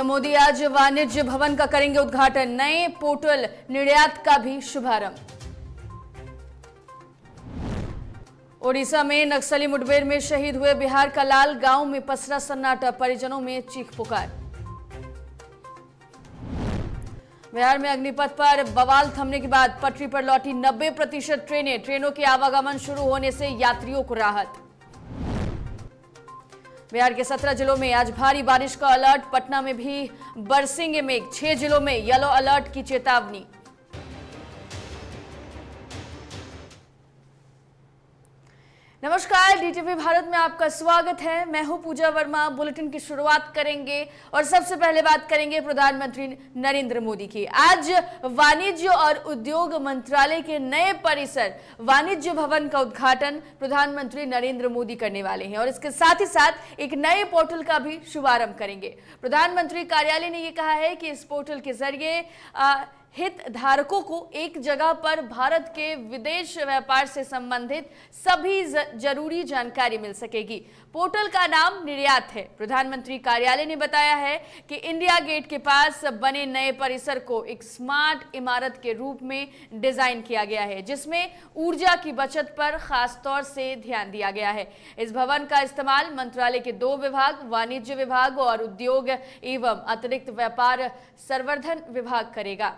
PM Modi आज वाणिज्य भवन का करेंगे उद्घाटन, नए पोर्टल निर्यात का भी शुभारंभ। ओडिशा में नक्सली मुठभेड़ में शहीद हुए बिहार का लाल, गांव में पसरा सन्नाटा, परिजनों में चीख पुकार। बिहार में अग्निपथ पर बवाल थमने के बाद पटरी पर लौटी 90% ट्रेनों के आवागमन शुरू होने से यात्रियों को राहत। बिहार के 17 जिलों में आज भारी बारिश का अलर्ट, पटना में भी बरसेंगे मेघ, 6 जिलों में येलो अलर्ट की चेतावनी। नमस्कार, डीटीवी भारत में आपका स्वागत है। मैं हूं पूजा वर्मा। बुलेटिन की शुरुआत करेंगे और सबसे पहले बात करेंगे प्रधानमंत्री नरेंद्र मोदी की। आज वाणिज्य और उद्योग मंत्रालय के नए परिसर वाणिज्य भवन का उद्घाटन प्रधानमंत्री नरेंद्र मोदी करने वाले हैं और इसके साथ ही साथ एक नए पोर्टल का भी शुभारंभ करेंगे। प्रधानमंत्री कार्यालय ने यह कहा है कि इस पोर्टल के जरिए हितधारकों को एक जगह पर भारत के विदेश व्यापार से संबंधित सभी जरूरी जानकारी मिल सकेगी। पोर्टल का नाम निर्यात है। प्रधानमंत्री कार्यालय ने बताया है कि इंडिया गेट के पास बने नए परिसर को एक स्मार्ट इमारत के रूप में डिजाइन किया गया है, जिसमें ऊर्जा की बचत पर खास तौर से ध्यान दिया गया है। इस भवन का इस्तेमाल मंत्रालय के 2 विभाग, वाणिज्य विभाग और उद्योग एवं अतिरिक्त व्यापार संवर्धन विभाग करेगा।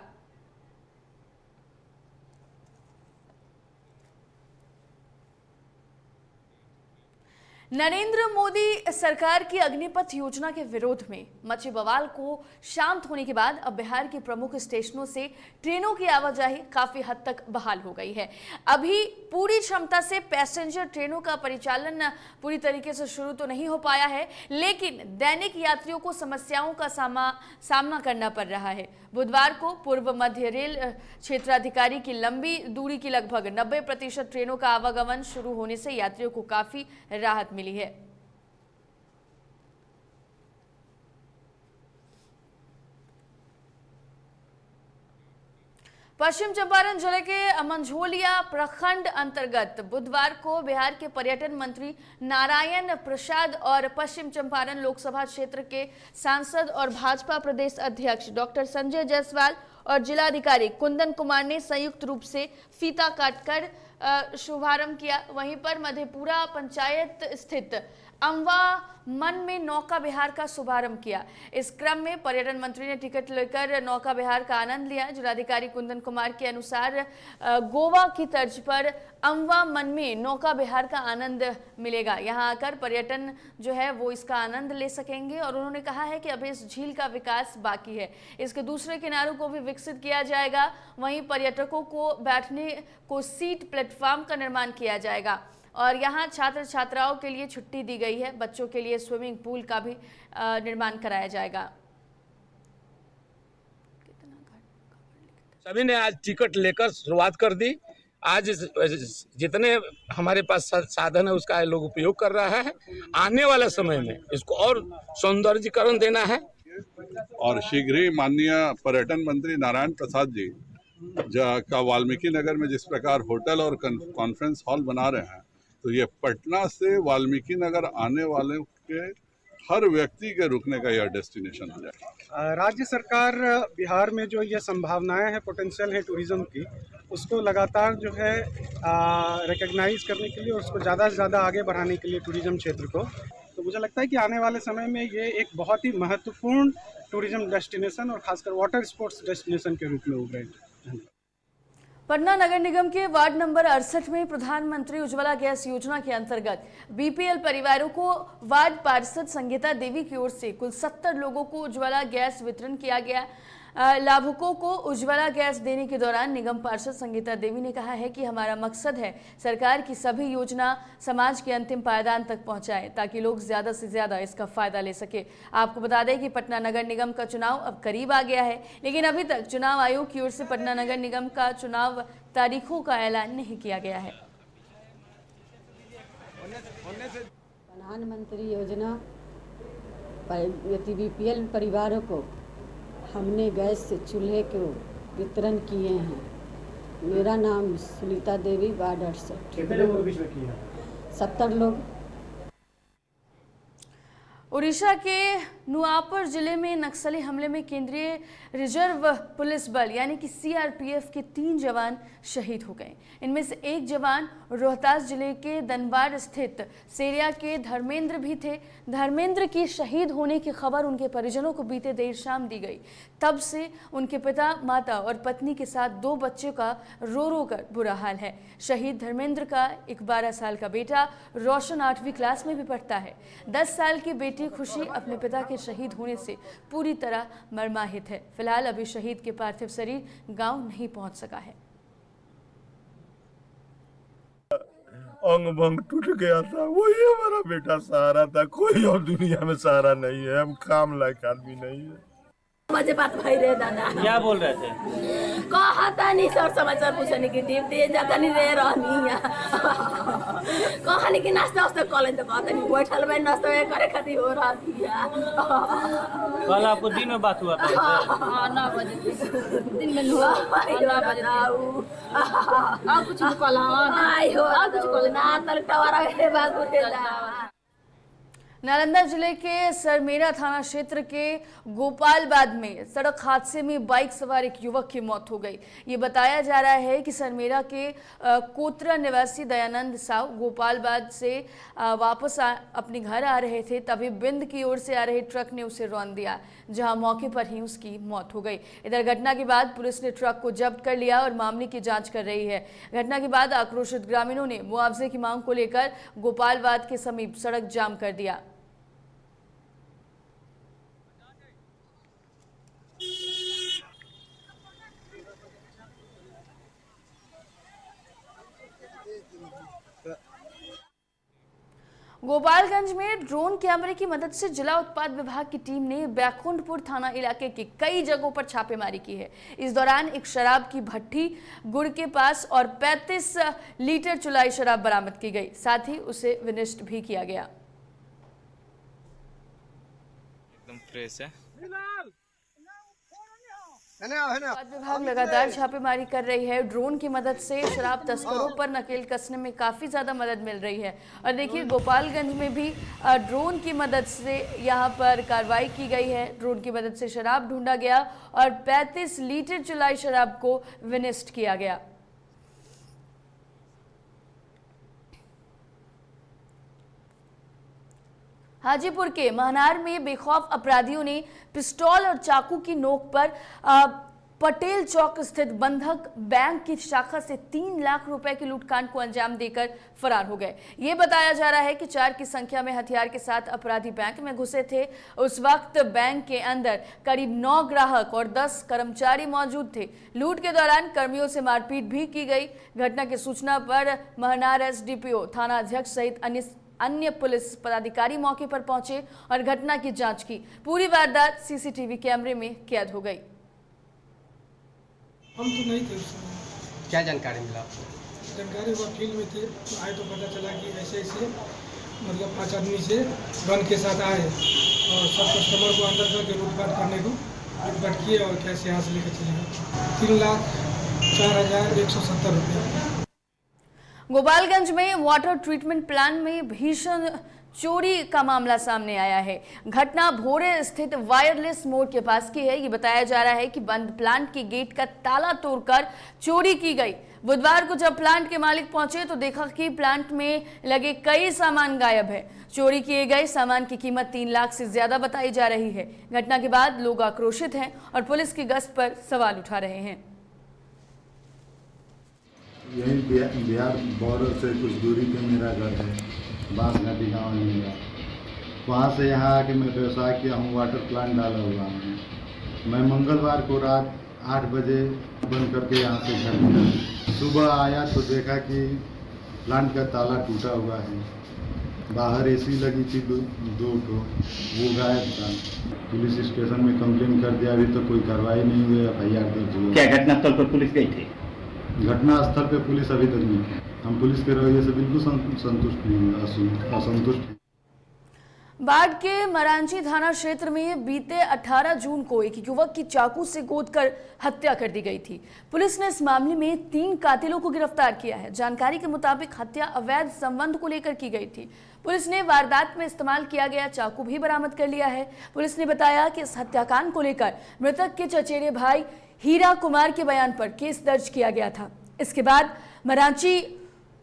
नरेंद्र मोदी सरकार की अग्निपथ योजना के विरोध में मचे बवाल को शांत होने के बाद अब बिहार के प्रमुख स्टेशनों से ट्रेनों की आवाजाही काफी हद तक बहाल हो गई है। अभी पूरी क्षमता से पैसेंजर ट्रेनों का परिचालन पूरी तरीके से शुरू तो नहीं हो पाया है, लेकिन दैनिक यात्रियों को समस्याओं का सामना करना पड़ रहा है। बुधवार को पूर्व मध्य रेल क्षेत्राधिकारी की लंबी दूरी की लगभग 90% ट्रेनों का आवागमन शुरू होने से यात्रियों को काफी राहत मिली है। पश्चिम चंपारण जिले के मंझोलिया प्रखंड अंतर्गत बुधवार को बिहार के पर्यटन मंत्री नारायण प्रसाद और पश्चिम चंपारण लोकसभा क्षेत्र के सांसद और भाजपा प्रदेश अध्यक्ष डॉक्टर संजय जायसवाल और जिलाधिकारी कुंदन कुमार ने संयुक्त रूप से फीता काटकर शुभारंभ किया। वहीं पर मधेपुरा पंचायत स्थित अमवा मन में नौका विहार का शुभारंभ किया। इस क्रम में पर्यटन मंत्री ने टिकट लेकर नौका विहार का आनंद लिया। जिलाधिकारी कुंदन कुमार के अनुसार गोवा की तर्ज पर अमवा मन में नौका विहार का आनंद मिलेगा। यहां आकर पर्यटन जो है वो इसका आनंद ले सकेंगे और उन्होंने कहा है कि अभी इस झील का विकास बाकी है, इसके दूसरे किनारों को भी विकसित किया जाएगा। वहीं पर्यटकों को बैठने को सीट प्लेटफॉर्म का निर्माण किया जाएगा और यहाँ छात्र छात्राओं के लिए छुट्टी दी गई है। बच्चों के लिए स्विमिंग पूल का भी निर्माण कराया जाएगा। सभी ने आज टिकट लेकर शुरुआत कर दी। आज जितने हमारे पास साधन है उसका लोग उपयोग कर रहा है। आने वाले समय में इसको और सौंदर्यीकरण देना है। और शीघ्र ही माननीय पर्यटन मंत्री नारायण प्रसाद जी का वाल्मीकि नगर में जिस प्रकार होटल और कॉन्फ्रेंस हॉल बना रहे हैं, तो ये पटना से वाल्मीकि नगर आने वाले के हर व्यक्ति के रुकने का यह डेस्टिनेशन हो जाएगा। राज्य सरकार बिहार में जो ये संभावनाएं हैं, पोटेंशियल है टूरिज्म की, उसको लगातार जो है रिकग्नाइज करने के लिए और उसको ज़्यादा से ज़्यादा आगे बढ़ाने के लिए टूरिज्म क्षेत्र को, तो मुझे लगता है कि आने वाले समय में ये एक बहुत ही महत्वपूर्ण टूरिज्म डेस्टिनेशन और खासकर वाटर स्पोर्ट्स डेस्टिनेशन के रूप में उभरेगा। पटना नगर निगम के वार्ड नंबर 68 में प्रधानमंत्री उज्ज्वला गैस योजना के अंतर्गत बीपीएल परिवारों को वार्ड पार्षद संगीता देवी की ओर से कुल 70 लोगों को उज्ज्वला गैस वितरण किया गया। लाभुकों को उज्ज्वला गैस देने के दौरान निगम पार्षद संगीता देवी ने कहा है कि हमारा मकसद है सरकार की सभी योजना समाज के अंतिम पायदान तक पहुंचाएं ताकि लोग ज्यादा से ज्यादा इसका फायदा ले सके। आपको बता दें कि पटना नगर निगम का चुनाव अब करीब आ गया है, लेकिन अभी तक चुनाव आयोग की ओर से पटना नगर निगम का चुनाव तारीखों का ऐलान नहीं किया गया है। प्रधानमंत्री योजना बीपीएल परिवारों को हमने गैस से चूल्हे को वितरण किए हैं। मेरा नाम सुनीता देवी, वार्ड 68। कितने लोगों के बीच में किया? 70 लोग। उड़ीसा के नुआपुर जिले में नक्सली हमले में केंद्रीय रिजर्व पुलिस बल यानी कि सीआरपीएफ के 3 जवान शहीद हो गए। इनमें से एक जवान रोहतास जिले के दनबार स्थित सेरिया के धर्मेंद्र भी थे। धर्मेंद्र की शहीद होने की खबर उनके परिजनों को बीते देर शाम दी गई। तब से उनके पिता, माता और पत्नी के साथ 2 बच्चों का रो रो कर बुरा हाल है। शहीद धर्मेंद्र का एक 12 साल का बेटा रोशन 8वीं क्लास में भी पढ़ता है। 10 साल की बेटी खुशी अपने पिता के शहीद होने से पूरी तरह मर्माहित है। फिलहाल अभी शहीद के पार्थिव शरीर गांव नहीं पहुंच सका है। अंग भंग टूट गया था, वही हमारा बेटा सहारा था। कोई और दुनिया में सहारा नहीं है। हम काम लायक आदमी नहीं है। मुझे बात भाई रे दादा क्या बोल रहे थे? कहता नहीं सर समाचार पूछने की टीम दे जाता नहीं रे रहनी है। कहानी की नाश्ता वास्ता कॉलेज तो कहता नहीं बैठल में नाश्ता करे खातिर हो रहा है। कल आपको दिन में बात हुआ था? हां 9 बजे दिन में हुआ 9 बजे आ कुछ कल आई हो आ कुछ कल ना तर टवारा के बात उठे जा। नालंदा जिले के सरमेरा थाना क्षेत्र के गोपालबाद में सड़क हादसे में बाइक सवार एक युवक की मौत हो गई। ये बताया जा रहा है कि सरमेरा के कोतरा निवासी दयानंद साव गोपालबाद से वापस अपने घर आ रहे थे, तभी बिंद की ओर से आ रहे ट्रक ने उसे रौंद दिया, जहां मौके पर ही उसकी मौत हो गई। इधर घटना के बाद पुलिस ने ट्रक को जब्त कर लिया और मामले की जाँच कर रही है। घटना के बाद आक्रोशित ग्रामीणों ने मुआवजे की मांग को लेकर गोपालबाद के समीप सड़क जाम कर दिया। गोपालगंज में ड्रोन कैमरे की मदद से जिला उत्पाद विभाग की टीम ने बैकुंठपुर थाना इलाके के कई जगहों पर छापेमारी की है। इस दौरान एक शराब की भट्टी गुड़ के पास और 35 लीटर चुलाई शराब बरामद की गई, साथ ही उसे विनिष्ट भी किया गया। एकदम फ्रेश है। उत्पाद विभाग लगातार छापेमारी कर रही है। ड्रोन की मदद से शराब तस्करों पर नकेल कसने में काफ़ी ज़्यादा मदद मिल रही है। और देखिए गोपालगंज में भी ड्रोन की मदद से यहाँ पर कार्रवाई की गई है। ड्रोन की मदद से शराब ढूंढा गया और 35 लीटर चुलाई शराब को विनिष्ट किया गया। हाजीपुर के महनार में बेखौफ अपराधियों ने पिस्तौल और चाकू की नोक पर पटेल चौक स्थित बंधक बैंक की शाखा से 3 लाख रुपए की लूटकांड को अंजाम देकर फरार हो गए। ये बताया जा रहा है कि 4 की संख्या में हथियार के साथ अपराधी बैंक में घुसे थे। उस वक्त बैंक के अंदर करीब 9 ग्राहक और 10 कर्मचारी मौजूद थे। लूट के दौरान कर्मियों से मारपीट भी की गई। घटना की सूचना पर महनार एसडीपीओ, थाना अध्यक्ष सहित अन्य पुलिस पदाधिकारी मौके पर पहुंचे और घटना की जांच की। पूरी वारदात सीसीटीवी कैमरे में कैद हो गई। हम तो नहीं थे उस समय। क्या जानकारी मिला? जानकारी हुआ फील्ड में थे तो आए तो पता चला कि ऐसे ऐसे मतलब 5 आदमी से गन के साथ आए और सब कस्टमर को अंदर करके लूटपाट करने को लूटपाट किए और कैसे यहाँ से लेकर चले गए। 3,04,170 रुपये। गोपालगंज में वाटर ट्रीटमेंट प्लांट में भीषण चोरी का मामला सामने आया है। घटना भोरे स्थित वायरलेस मोड़ के पास की है। ये बताया जा रहा है कि बंद प्लांट के गेट का ताला तोड़कर चोरी की गई। बुधवार को जब प्लांट के मालिक पहुंचे तो देखा कि प्लांट में लगे कई सामान गायब है। चोरी किए गए सामान की कीमत 3 लाख से ज्यादा बताई जा रही है। घटना के बाद लोग आक्रोशित हैं और पुलिस की गश्त पर सवाल उठा रहे हैं। यही बिहार बॉर्डर से कुछ दूरी पे मेरा घर है, बांसघाटी गाँव है मेरा। वहाँ से यहाँ आके मैं व्यवसाय किया हूँ, वाटर प्लांट डाला हुआ हूँ। मैं मंगलवार को रात 8 बजे बंद करके यहाँ से घर निकला। सुबह आया तो देखा कि प्लांट का ताला टूटा हुआ है। बाहर एसी लगी थी 2 ठो, वो गायब था। पुलिस स्टेशन में कंप्लेन कर दिया, अभी तो कोई कार्रवाई नहीं हुई, FIR दर्ज हुआ। क्या घटनास्थल पर पुलिस गई थी? घटनास्थल पे पुलिस अभी तक नहीं। हम पुलिस के रवैये से बिल्कुल संतुष्ट नहीं, असंतुष्ट हैं। बाढ़ के मरांची थाना क्षेत्र में बीते 18 जून को एक युवक की चाकू से गोदकर हत्या कर दी गई थी। पुलिस ने इस मामले में 3 कातिलों को गिरफ्तार किया है। जानकारी के मुताबिक हत्या अवैध संबंध को लेकर की गई थी। पुलिस ने वारदात में इस्तेमाल किया गया चाकू भी बरामद कर लिया है। पुलिस ने बताया कि इस हत्याकांड को लेकर मृतक के चचेरे भाई हीरा कुमार के बयान पर केस दर्ज किया गया था। इसके बाद मरांची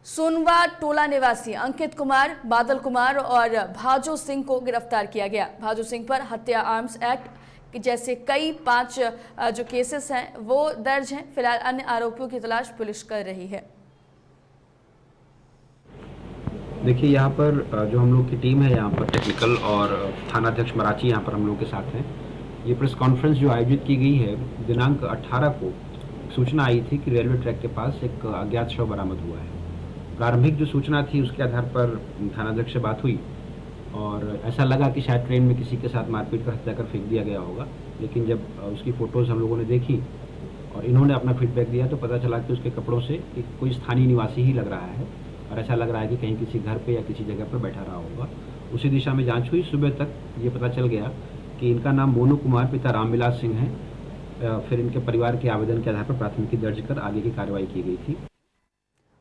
सोनवा टोला निवासी अंकित कुमार, बादल कुमार और भाजो सिंह को गिरफ्तार किया गया। भाजो सिंह पर हत्या, आर्म्स एक्ट जैसे कई 5 जो केसेस हैं वो दर्ज हैं। फिलहाल अन्य आरोपियों की तलाश पुलिस कर रही है। देखिए, यहाँ पर जो हम लोग की टीम है, यहाँ पर टेक्निकल और थाना अध्यक्ष मराची यहाँ पर हम लोग के साथ हैं। ये प्रेस कॉन्फ्रेंस जो आयोजित की गई है, दिनांक 18 को सूचना आई थी कि रेलवे ट्रैक के पास एक अज्ञात शव बरामद हुआ है। प्रारंभिक जो सूचना थी उसके आधार पर थानाध्यक्ष से बात हुई और ऐसा लगा कि शायद ट्रेन में किसी के साथ मारपीट कर हत्या कर फेंक दिया गया होगा। लेकिन जब उसकी फ़ोटोज़ हम लोगों ने देखी और इन्होंने अपना फीडबैक दिया तो पता चला कि उसके कपड़ों से कोई स्थानीय निवासी ही लग रहा है और ऐसा लग रहा है कि कहीं किसी घर पे या किसी जगह पर बैठा रहा होगा। उसी दिशा में जाँच हुई। सुबह तक ये पता चल गया कि इनका नाम मोनू कुमार पिता रामविलास सिंह है। फिर इनके परिवार के आवेदन के आधार पर प्राथमिकी दर्ज कर आगे की कार्रवाई की गई थी।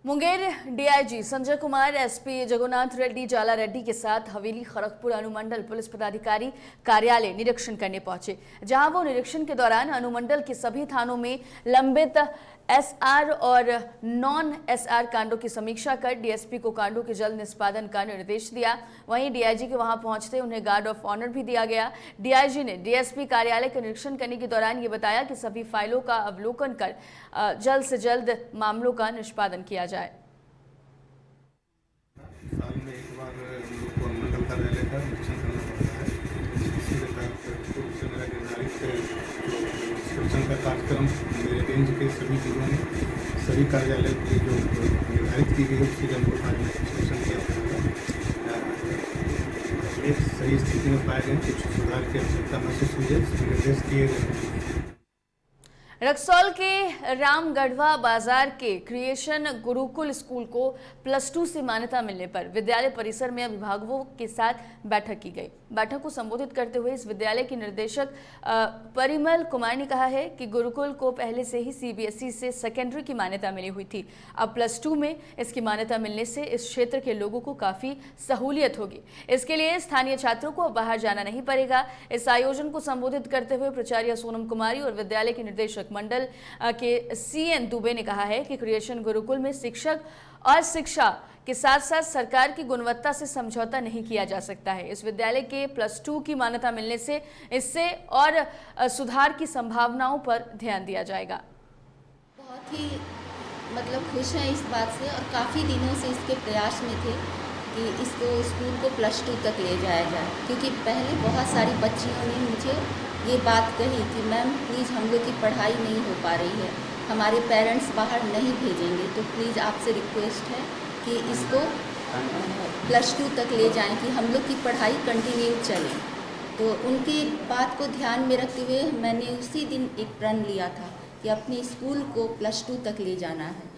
मुंगेर डीआईजी संजय कुमार, एसपी जगन्नाथ रेड्डी जाला रेड्डी के साथ हवेली खड़गपुर अनुमंडल पुलिस पदाधिकारी कार्यालय निरीक्षण करने पहुंचे, जहां वो निरीक्षण के दौरान अनुमंडल के सभी थानों में लंबित एसआर और नॉन एसआर कांडों की समीक्षा कर डीएसपी को कांडों के जल्द निष्पादन का निर्देश दिया। वहीं डीआईजी के वहां पहुंचते उन्हें गार्ड ऑफ ऑनर भी दिया गया। डीआईजी ने डीएसपी कार्यालय का निरीक्षण करने के दौरान ये बताया कि सभी फाइलों का अवलोकन कर जल्द से जल्द मामलों का निष्पादन किया जाए। साल में एक बार अनुमंडल कार्यालय का निरीक्षण करना पड़ता है। इसी मेरा निर्धारित इंस्पेक्शन का कार्यक्रम मेरे रेंज के सभी जिलों में सभी कार्यालय की जो निर्धारित की गई है उसके अनुरूप आज इंस्पेक्शन किया जाएगा। एक सही स्थिति में पाए गए कुछ सुधार की आवश्यकता महसूस हुई है, निर्देश किए गए। रक्सौल के रामगढ़वा बाजार के क्रिएशन गुरुकुल स्कूल को +2 से मान्यता मिलने पर विद्यालय परिसर में अभिभावकों के साथ बैठक की गई। बैठक को संबोधित करते हुए इस विद्यालय की निर्देशक परिमल कुमार ने कहा है कि गुरुकुल को पहले से ही सीबीएसई से सेकेंडरी की मान्यता मिली हुई थी। अब +2 में इसकी मान्यता मिलने से इस क्षेत्र के लोगों को काफ़ी सहूलियत होगी। इसके लिए स्थानीय छात्रों को बाहर जाना नहीं पड़ेगा। इस आयोजन को संबोधित करते हुए प्राचार्य सोनम कुमारी और विद्यालय के निर्देशक मंडल के सीएन दुबे ने कहा है कि क्रिएशन गुरुकुल में शिक्षक और शिक्षा के साथ साथ सरकार की गुणवत्ता से समझौता नहीं किया जा सकता है। इस विद्यालय के +2 की मान्यता मिलने से इससे और सुधार की संभावनाओं पर ध्यान दिया जाएगा। बहुत ही खुश हैं इस बात से और काफ़ी दिनों से इसके प्रयास में थे कि इसको स्कूल को +2 तक ले जाया जाए, क्योंकि पहले बहुत सारी बच्चियों ने मुझे ये बात कही कि मैम प्लीज़ हम लोग की पढ़ाई नहीं हो पा रही है, हमारे पेरेंट्स बाहर नहीं भेजेंगे, तो प्लीज़ आपसे रिक्वेस्ट है कि इसको +2 तक ले जाएं कि हम लोग की पढ़ाई कंटिन्यू चले। तो उनकी बात को ध्यान में रखते हुए मैंने उसी दिन एक प्रण लिया था कि अपने स्कूल को +2 तक ले जाना है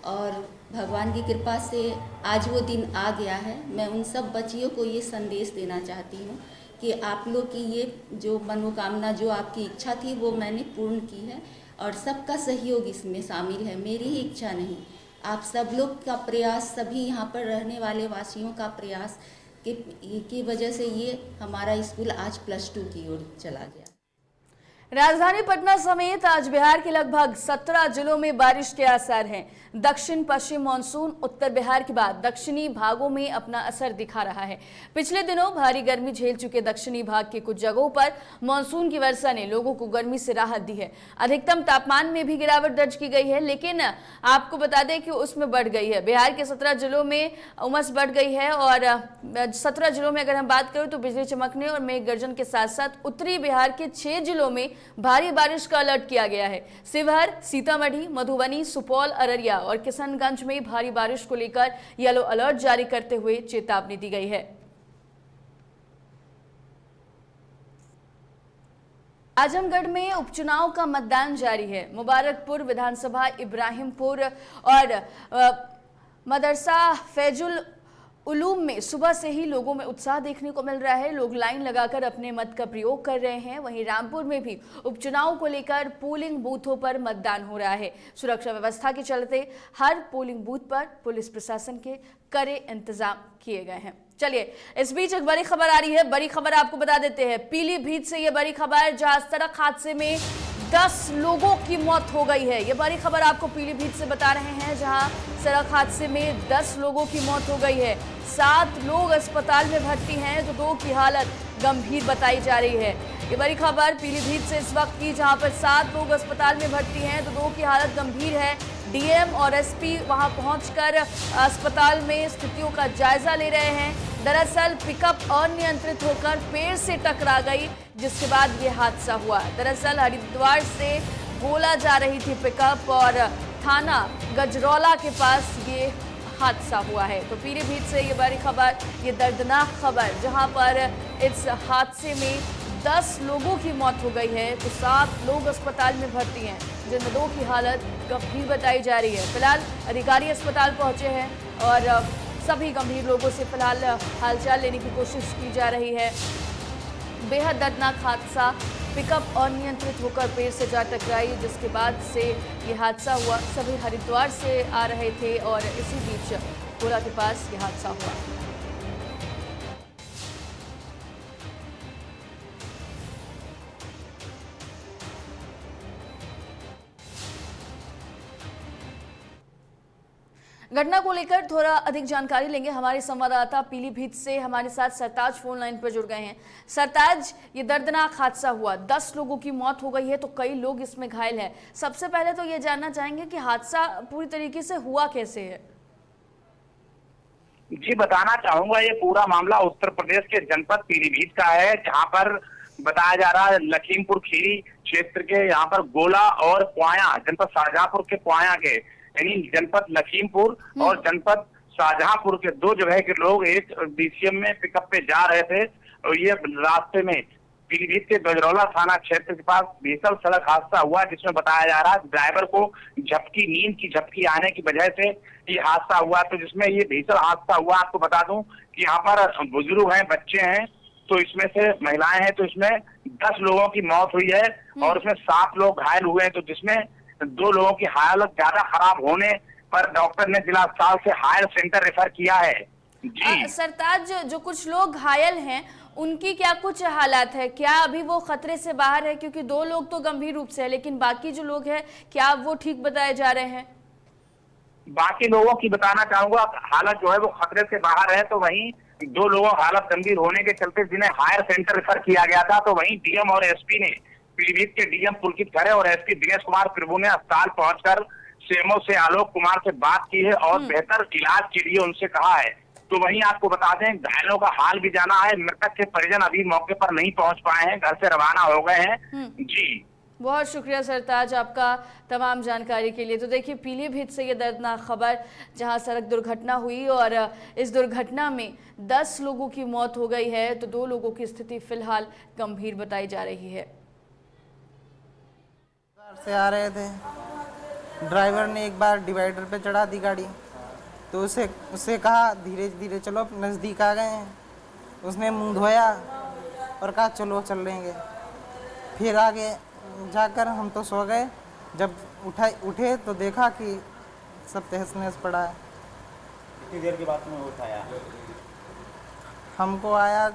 और भगवान की कृपा से आज वो दिन आ गया है। मैं उन सब बच्चियों को ये संदेश देना चाहती हूँ कि आप लोग की ये जो मनोकामना, जो आपकी इच्छा थी वो मैंने पूर्ण की है और सबका सहयोग इसमें शामिल है, मेरी ही इच्छा नहीं, आप सब लोग का प्रयास, सभी यहाँ पर रहने वाले वासियों का प्रयास की वजह से ये हमारा स्कूल आज +2 की ओर चला गया। राजधानी पटना समेत आज बिहार के लगभग 17 जिलों में बारिश के आसार हैं। दक्षिण पश्चिम मानसून उत्तर बिहार के बाद दक्षिणी भागों में अपना असर दिखा रहा है। पिछले दिनों भारी गर्मी झेल चुके दक्षिणी भाग के कुछ जगहों पर मानसून की वर्षा ने लोगों को गर्मी से राहत दी है। अधिकतम तापमान में भी गिरावट दर्ज की गई है, लेकिन आपको बता दें कि उसमें बढ़ गई है। बिहार के 17 जिलों में उमस बढ़ गई है और 17 जिलों में अगर हम बात करें तो बिजली चमकने और मेघ गर्जन के साथ साथ उत्तरी बिहार के 6 जिलों में भारी बारिश का अलर्ट किया गया है। शिवहर, सीतामढ़ी, मधुबनी, सुपौल, अररिया और किशनगंज में भारी बारिश को लेकर येलो अलर्ट जारी करते हुए चेतावनी दी गई है। आजमगढ़ में उपचुनाव का मतदान जारी है। मुबारकपुर विधानसभा, इब्राहिमपुर और मदरसा फैजुल उलूम में सुबह से ही लोगों में उत्साह देखने को मिल रहा है। लोग लाइन लगाकर अपने मत का प्रयोग कर रहे हैं। वहीं रामपुर में भी उपचुनाव को लेकर पोलिंग बूथों पर मतदान हो रहा है। सुरक्षा व्यवस्था के चलते हर पोलिंग बूथ पर पुलिस प्रशासन के कड़े इंतजाम किए गए हैं। चलिए, इस बीच एक बड़ी खबर आ रही है। बड़ी खबर आपको बता देते हैं, पीलीभीत से ये बड़ी खबर, जहां सड़क हादसे में 10 लोगों की मौत हो गई है। ये बड़ी खबर आपको पीलीभीत से बता रहे हैं, जहां सड़क हादसे में 10 लोगों की मौत हो गई है। 7 लोग अस्पताल में भर्ती हैं, तो 2 की हालत गंभीर बताई जा रही है। ये बड़ी खबर पीलीभीत से इस वक्त की, जहां पर 7 लोग अस्पताल में भर्ती हैं, तो 2 की हालत गंभीर है। डीएम और एसपी वहां पहुंचकर अस्पताल में स्थितियों का जायजा ले रहे हैं। दरअसल पिकअप अनियंत्रित होकर पेड़ से टकरा गई, जिसके बाद ये हादसा हुआ। दरअसल हरिद्वार से गोला जा रही थी पिकअप और थाना गजरौला के पास ये हादसा हुआ है। तो पीलीभीत से ये बड़ी खबर, ये दर्दनाक खबर, जहां पर इस हादसे में 10 लोगों की मौत हो गई है, तो 7 लोग अस्पताल में भर्ती हैं, जिनमें 2 की हालत गंभीर बताई जा रही है। फिलहाल अधिकारी अस्पताल पहुंचे हैं और सभी गंभीर लोगों से फिलहाल हालचाल लेने की कोशिश की जा रही है। बेहद दर्दनाक हादसा, पिकअप अनियंत्रित होकर पेड़ से जा टकराई, जिसके बाद से ये हादसा हुआ। सभी हरिद्वार से आ रहे थे और इसी बीच गोला के पास ये हादसा हुआ। घटना को लेकर थोड़ा अधिक जानकारी लेंगे। हमारे संवाददाता पीलीभीत से हमारे साथ सरताज फोन लाइन पर जुड़ गए हैं। सरताज, ये दर्दनाक हादसा हुआ, 10 लोगों की मौत हो गई है, तो कई लोग इसमें घायल हैं। सबसे पहले तो ये जानना चाहेंगे कि हादसा पूरी तरीके से हुआ कैसे है? जी, बताना चाहूंगा, ये पूरा मामला उत्तर प्रदेश के जनपद पीलीभीत का है, जहाँ पर बताया जा रहा है लखीमपुर खीरी क्षेत्र के यहाँ पर गोला और क्वाया, जनपद शाहजहांपुर के क्वाया के, यानी जनपद लखीमपुर और जनपद शाहजहांपुर के 2 जगह के लोग एक डीसीएम में पिकअप पे जा रहे थे और ये रास्ते में पीलीभीत के गजरौला थाना क्षेत्र के पास भीषण सड़क हादसा हुआ, जिसमें बताया जा रहा है ड्राइवर को झपकी, नींद की झपकी आने की वजह से ये हादसा हुआ। तो जिसमें ये भीषण हादसा हुआ, आपको बता दूं कि यहाँ पर बुजुर्ग हैं, बच्चे हैं, तो इसमें से महिलाएं हैं, तो इसमें 10 लोगों की मौत हुई है और उसमें 7 लोग घायल हुए हैं। तो जिसमें 2 लोगों की हालत ज्यादा खराब होने पर डॉक्टर ने जिला अस्पताल से हायर सेंटर रेफर किया है। जी सरताज, जो कुछ लोग घायल हैं उनकी क्या कुछ हालात है? क्या अभी वो खतरे से बाहर है? क्योंकि 2 लोग तो गंभीर रूप से है, लेकिन बाकी जो लोग हैं क्या वो ठीक बताए जा रहे हैं? बाकी लोगों की बताना चाहूंगा, हालत जो है वो खतरे से बाहर है। तो वहीं 2 लोगों हालत गंभीर होने के चलते जिन्हें हायर सेंटर रेफर किया गया था, तो वहीं डीएम और एसपी ने, पीलीभीत के डीएम पुलकित खरे और एसपी दिनेश कुमार प्रभु ने अस्पताल पहुंचकर सीएमओ से आलोक कुमार से बात की है और बेहतर इलाज के लिए उनसे कहा है। तो वहीं आपको बता दें, घायलों का हाल भी जाना है। मृतक के परिजन अभी मौके पर नहीं पहुंच पाए हैं, घर से रवाना हो गए हैं। जी, बहुत शुक्रिया सरताज आपका तमाम जानकारी के लिए। तो देखिए, पीलीभीत से ये दर्दनाक खबर, जहां सड़क दुर्घटना हुई और इस दुर्घटना में 10 लोगों की मौत हो गई है, तो 2 लोगों की स्थिति फिलहाल गंभीर बताई जा रही है। से आ रहे थे, ड्राइवर ने एक बार डिवाइडर पे चढ़ा दी गाड़ी, तो उससे कहा धीरे धीरे चलो, नज़दीक आ गए हैं। उसने मुंह धोया और कहा चलो चल लेंगे। फिर आगे जाकर हम तो सो गए। जब उठे तो देखा कि सब तहस नहस पड़ा है। कितनी देर के बाद में उठाया? हमको आया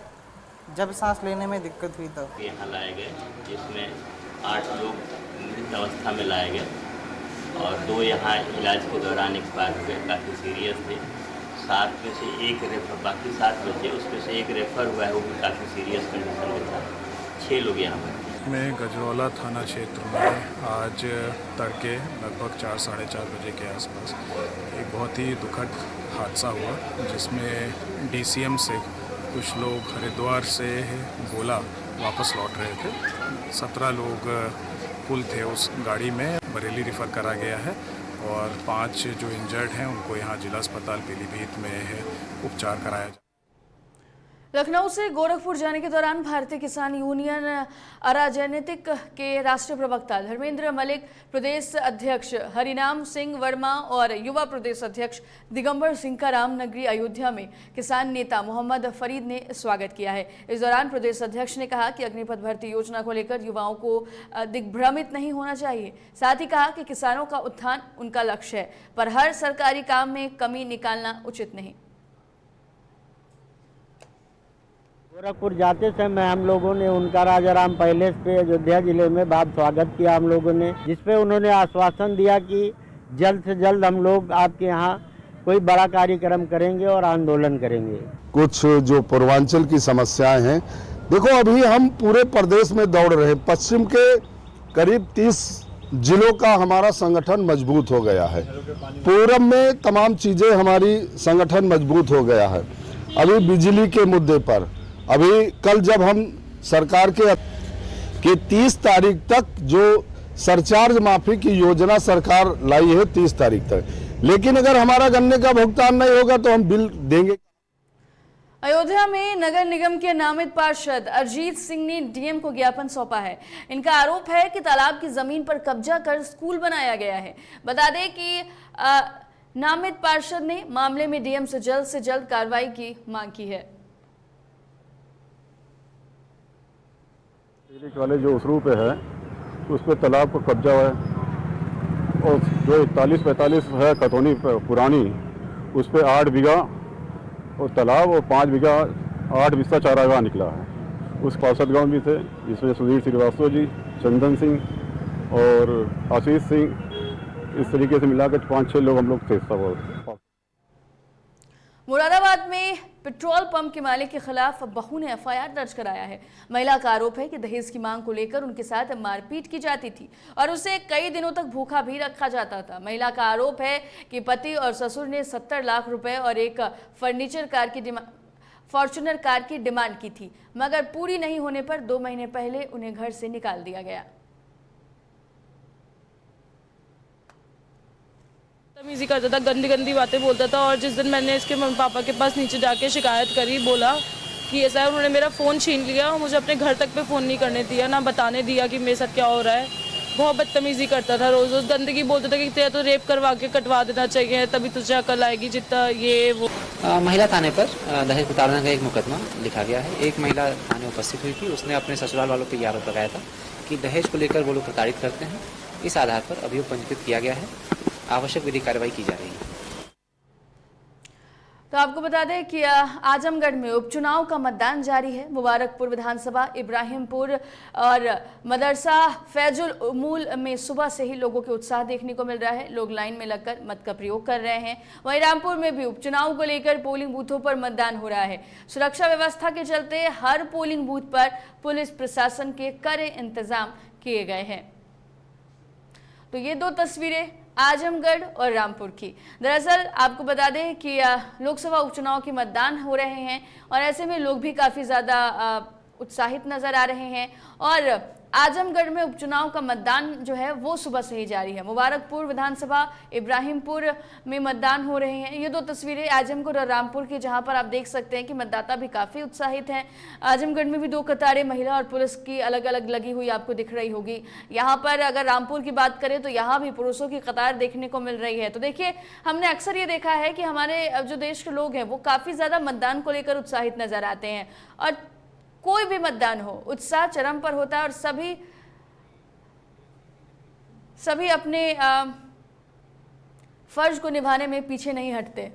जब सांस लेने में दिक्कत हुई तब। यहाँ लाए गए, जिसमें 8 लोग मृत अवस्था में लाए गए और 2 यहाँ इलाज के दौरान एक्सपायर हो गए, काफ़ी सीरियस थे। 7 में से 1 रेफर, बाकी 7 बचे, उसमें से 1 रेफर हुआ है, वो भी काफ़ी सीरियस कंडीशन में था। 6 लोग यहाँ पर। में गजरौला थाना क्षेत्र में आज तड़के लगभग 4 साढ़े 4 बजे के आसपास एक बहुत ही दुखद हादसा हुआ, जिसमें डीसीएम से कुछ लोग हरिद्वार से गोला वापस लौट रहे थे। 17 लोग कुल थे उस गाड़ी में, बरेली रेफर करा गया है और 5 जो इंजर्ड हैं उनको यहाँ जिला अस्पताल पीलीभीत में उपचार कराया। लखनऊ से गोरखपुर जाने के दौरान भारतीय किसान यूनियन अराजनीतिक के राष्ट्रीय प्रवक्ता धर्मेंद्र मलिक, प्रदेश अध्यक्ष हरिनाम सिंह वर्मा और युवा प्रदेश अध्यक्ष दिगंबर सिंह का रामनगरी अयोध्या में किसान नेता मोहम्मद फरीद ने स्वागत किया है। इस दौरान प्रदेश अध्यक्ष ने कहा कि अग्निपथ भर्ती योजना को लेकर युवाओं को दिग्भ्रमित नहीं होना चाहिए। साथ ही कहा कि किसानों का उत्थान उनका लक्ष्य है, पर हर सरकारी काम में कमी निकालना उचित नहीं। गोरखपुर जाते समय हम लोगों ने उनका राजाराम पैलेस पे अयोध्या जिले में बहुत स्वागत किया हम लोगों ने, जिसपे उन्होंने आश्वासन दिया कि जल्द से जल्द हम लोग आपके यहाँ कोई बड़ा कार्यक्रम करेंगे और आंदोलन करेंगे। कुछ जो पूर्वांचल की समस्याएं हैं, देखो अभी हम पूरे प्रदेश में दौड़ रहे, पश्चिम के करीब 30 जिलों का हमारा संगठन मजबूत हो गया है, पूरब में तमाम चीजें हमारी संगठन मजबूत हो गया है। अभी बिजली के मुद्दे पर अभी कल जब हम सरकार के 30 तारीख तक जो सरचार्ज माफी की योजना सरकार लाई है 30 तारीख तक, लेकिन अगर हमारा गन्ने का भुगतान नहीं होगा तो हम बिल देंगे। अयोध्या में नगर निगम के नामित पार्षद अरजीत सिंह ने डीएम को ज्ञापन सौंपा है। इनका आरोप है कि तालाब की जमीन पर कब्जा कर स्कूल बनाया गया है। बता दें कि नामित पार्षद ने मामले में डीएम से जल्द कार्रवाई की मांग की है। वाले जो उसरू पे है उस पे तालाब का कब्जा है और जो 41-45 है कतौनी पुरानी, उस पे 8 बीघा और तालाब और 5 बीघा 8 बिस्सा चारागाह निकला है। उस पार्षद गांव भी थे, जिसमें सुधीर श्रीवास्तव जी, चंदन सिंह और आशीष सिंह, इस तरीके से मिलाकर 5-6 लोग हम लोग थे सब। मुरादाबाद में पेट्रोल पंप के मालिक के खिलाफ बहू ने एफआईआर दर्ज कराया है। महिला का आरोप है कि दहेज की मांग को लेकर उनके साथ मारपीट की जाती थी और उसे कई दिनों तक भूखा भी रखा जाता था। महिला का आरोप है कि पति और ससुर ने 70 लाख रुपए और एक फॉर्च्यूनर कार की डिमांड की थी, मगर पूरी नहीं होने पर 2 महीने पहले उन्हें घर से निकाल दिया गया। तमीज़ी करता था, गंदी गंदी बातें बोलता था और जिस दिन मैंने इसके मम्मी पापा के पास नीचे जाके शिकायत करी, बोला कि ऐसा है, उन्होंने मेरा फ़ोन छीन लिया और मुझे अपने घर तक पे फ़ोन नहीं करने दिया, ना बताने दिया कि मेरे साथ क्या हो रहा है। बहुत बदतमीज़ी करता था, रोज़ गंदगी बोलता था कि तेरा तो रेप करवा के कटवा देना चाहिए, तभी तुझे अकल आएगी, जितना ये वो। महिला थाने पर दहेज प्रताड़ना का एक मुकदमा लिखा गया है। एक महिला थाने उपस्थित हुई थी, उसने अपने ससुराल वालों पर यह आरोप लगाया था कि दहेज को लेकर वो लोग प्रताड़ित करते हैं। इस आधार पर अभियोग पंजीकृत किया गया है, आवश्यक विधि कार्रवाई की जा रही है। तो आपको बता दें कि आजमगढ़ में उपचुनाव का मतदान जारी है। मुबारकपुर विधानसभा, इब्राहिमपुर और मदरसा फैजुल उमूल में सुबह से ही लोगों के उत्साह देखने को मिल रहा है। लोग लाइन में लगकर मत का प्रयोग कर रहे हैं। वहीं रामपुर में भी उपचुनाव को लेकर पोलिंग बूथों पर मतदान हो रहा है। सुरक्षा व्यवस्था के चलते हर पोलिंग बूथ पर पुलिस प्रशासन के कड़े इंतजाम किए गए हैं। तो ये 2 तस्वीरें आजमगढ़ और रामपुर की। दरअसल आपको बता दें कि लोकसभा उपचुनाव के मतदान हो रहे हैं और ऐसे में लोग भी काफ़ी ज़्यादा उत्साहित नज़र आ रहे हैं और आजमगढ़ में उपचुनाव का मतदान जो है वो सुबह से ही जारी है। मुबारकपुर विधानसभा, इब्राहिमपुर में मतदान हो रहे हैं। ये 2 तस्वीरें आजमगढ़ और रामपुर की, जहां पर आप देख सकते हैं कि मतदाता भी काफ़ी उत्साहित हैं। आजमगढ़ में भी 2 कतारें महिला और पुरुष की अलग अलग लगी हुई आपको दिख रही होगी। यहाँ पर अगर रामपुर की बात करें तो यहाँ भी पुरुषों की कतार देखने को मिल रही है। तो देखिए, हमने अक्सर ये देखा है कि हमारे जो देश के लोग हैं वो काफ़ी ज़्यादा मतदान को लेकर उत्साहित नज़र आते हैं और कोई भी मतदान हो उत्साह चरम पर होता है और सभी अपने फर्ज को निभाने में पीछे नहीं हटते।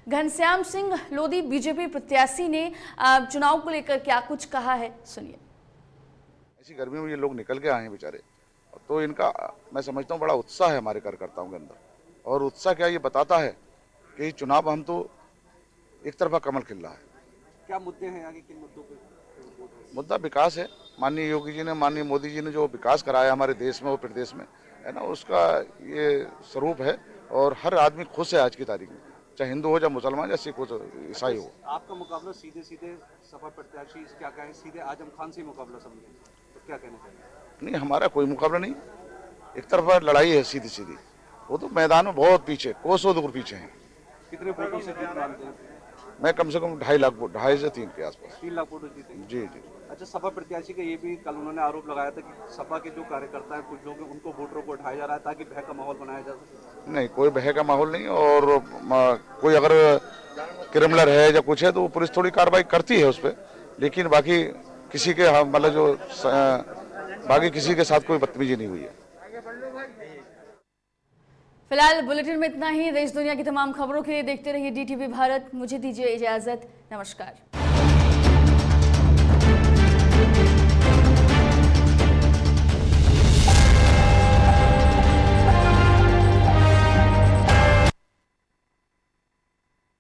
घनश्याम सिंह लोधी बीजेपी प्रत्याशी ने चुनाव को लेकर क्या कुछ कहा है, सुनिए। ऐसी गर्मी में ये लोग निकल के आए हैं बेचारे, तो इनका मैं समझता हूँ बड़ा उत्साह है हमारे कार्यकर्ताओं के अंदर। और उत्साह क्या ये बताता है कि चुनाव हम तो एक तरफा कमल खिल रहा है। क्या मुद्दे हैं आगे, किन मुद्दों पे? मुद्दा विकास है। माननीय योगी जी ने, माननीय मोदी जी ने जो विकास कराया हमारे देश में और प्रदेश में, है ना, उसका ये स्वरूप है और हर आदमी खुश है आज की तारीख में, चाहे हिंदू हो, चाहे मुसलमान, या सिख हो, ईसाई हो। आपका मुकाबला सीधे सपा प्रत्याशी क्या कहें, सीधे आजम खान से मुकाबला समझें तो क्या कहना चाहिए? नहीं, हमारा कोई मुकाबला नहीं। एक तरफा लड़ाई है सीधी सीधी। वो तो मैदान में बहुत पीछे, कोसों दूर पीछे हैं। कितने वोटों से जीत मानते हैं? मैं कम से कम 2.5 लाख वोट, 2.5 से 3 के आसपास। 3 लाख वोटों जीते। जी जी। अच्छा, सपा प्रत्याशी का ये भी कल उन्होंने आरोप लगाया था कि सपा के जो कार्यकर्ता हैं, कुछ लोग हैं, उनको वोटरों को उठाया जा रहा है ताकि भय का माहौल बनाया जा सके। नहीं, कोई भय का माहौल नहीं। और कोई अगर क्रिमिनल है या कुछ है तो पुलिस थोड़ी कार्रवाई करती है उस पर, लेकिन बाकी किसी के मतलब जो बाकी किसी के साथ कोई बदतमीजी नहीं हुई है। फिलहाल बुलेटिन में इतना ही। देश दुनिया की तमाम खबरों के लिए देखते रहिए DTV भारत। मुझे दीजिए इजाजत। नमस्कार।